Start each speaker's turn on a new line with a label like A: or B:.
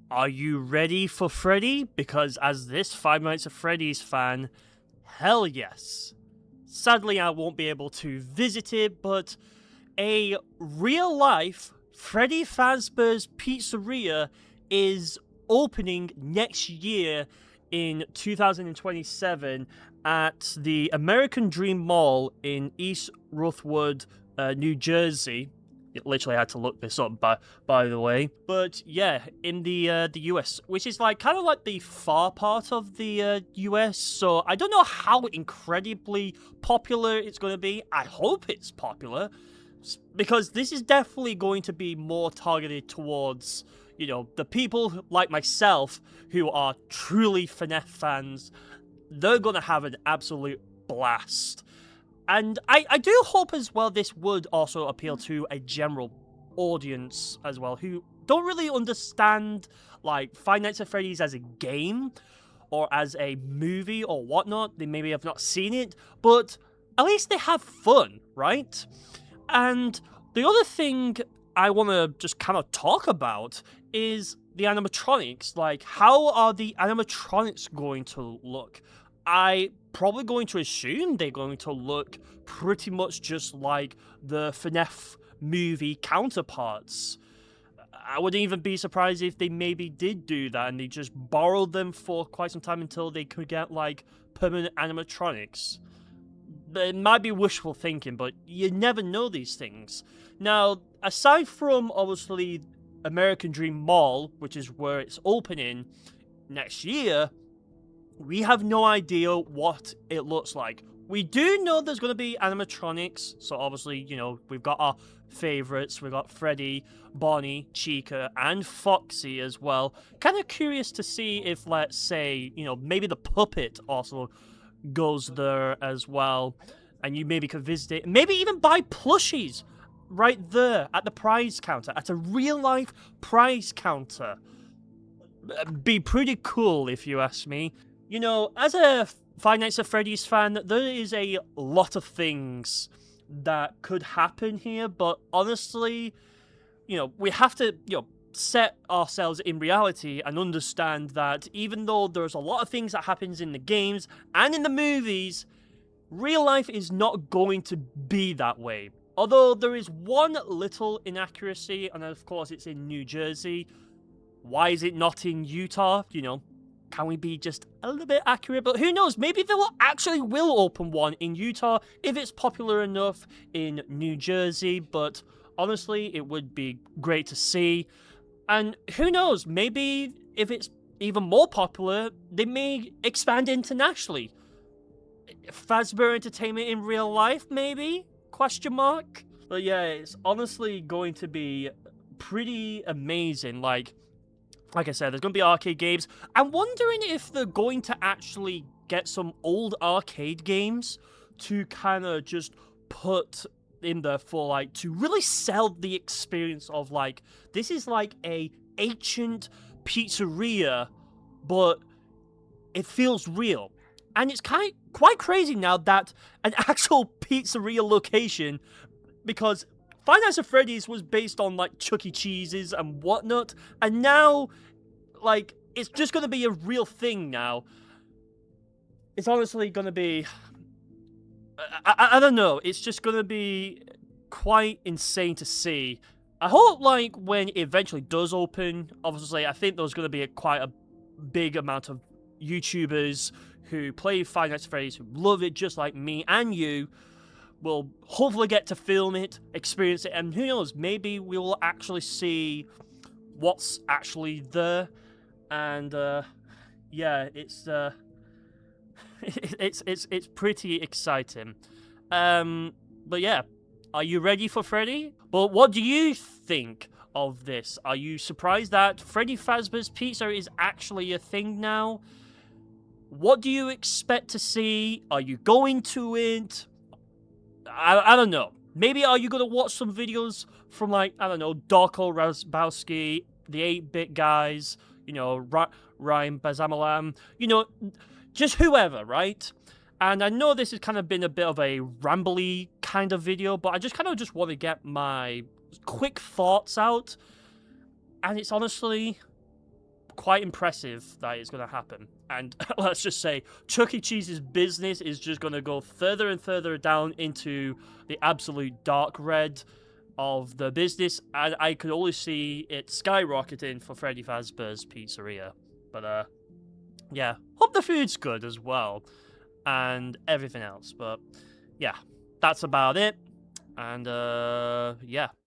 A: Are you ready for Freddy? Because as this Five Nights at Freddy's fan, hell yes. Sadly, I won't be able to visit it, but a real-life Freddy Fazbear's Pizzeria is opening next year in 2027 at the American Dream Mall in East Rutherford, New Jersey. Literally had to look this up by the way, but yeah, in the US, which is like kind of like the far part of the US. So I don't know how incredibly popular it's going to be. I hope it's popular because this is definitely going to be more targeted towards, you know, the people like myself who are truly FNAF fans. They're going to have an absolute blast. And I do hope as well this would also appeal to a general audience as well, who don't really understand, like, Five Nights at Freddy's as a game, or as a movie, or whatnot. They maybe have not seen it, but at least they have fun, right? And the other thing I want to just kind of talk about is the animatronics. Like, how are the animatronics going to look? I probably going to assume they're going to look pretty much just like the FNAF movie counterparts. I wouldn't even be surprised if they maybe did do that and they just borrowed them for quite some time until they could get like permanent animatronics. It might be wishful thinking, but you never know these things. Now, aside from obviously American Dream Mall, which is where it's opening next year, we have no idea what it looks like. We do know there's going to be animatronics, so obviously, you know, we've got our favorites. We've got Freddy, Bonnie, Chica, and Foxy as well. Kind of curious to see if, let's say, you know, maybe the puppet also goes there as well, and you maybe could visit it. Maybe even buy plushies right there at the prize counter, at a real-life prize counter. Be pretty cool, if you ask me. You know, as a Five Nights at Freddy's fan, there is a lot of things that could happen here, but honestly, you know, we have to, you know, set ourselves in reality and understand that even though there's a lot of things that happens in the games and in the movies, real life is not going to be that way. Although there is one little inaccuracy, and of course it's in New Jersey. Why is it not in Utah? You know, can we be just a little bit accurate? But who knows? Maybe they will open one in Utah if it's popular enough in New Jersey. But honestly, it would be great to see. And who knows? Maybe if it's even more popular, they may expand internationally. Fazbear Entertainment in real life, maybe? Question mark? But yeah, it's honestly going to be pretty amazing. Like I said, there's going to be arcade games. I'm wondering if they're going to actually get some old arcade games to kind of just put in there for, like, to really sell the experience of, like, this is like a ancient pizzeria, but it feels real. And it's quite crazy now that an actual pizzeria location, because Five Nights at Freddy's was based on, like, Chuck E. Cheese's and whatnot, and now, like, it's just going to be a real thing now. It's honestly going to be, I don't know, it's just going to be quite insane to see. I hope, like, when it eventually does open, obviously, I think there's going to be quite a big amount of YouTubers who play Five Nights at Freddy's, who love it just like me and you, will hopefully get to film it, experience it, and who knows, maybe we will actually see what's actually there. And yeah, it's it's pretty exciting. But yeah, are you ready for Freddy? But what do you think of this? Are you surprised that Freddy Fazbear's Pizza is actually a thing now? What do you expect to see? Are you going to it? I don't know. Maybe are you going to watch some videos from, like, I don't know, Darko Razbowski, the 8-Bit guys, you know, Ryan Bazamalam, you know, just whoever, right? And I know this has kind of been a bit of a rambly kind of video, but I just kind of just want to get my quick thoughts out. And it's honestly, quite impressive that it's going to happen. And let's just say, Chuck E. Cheese's business is just going to go further and further down into the absolute dark red of the business, and I could only see it skyrocketing for Freddy Fazbear's Pizzeria. But, yeah, hope the food's good as well, and everything else. But, yeah, that's about it. And, yeah.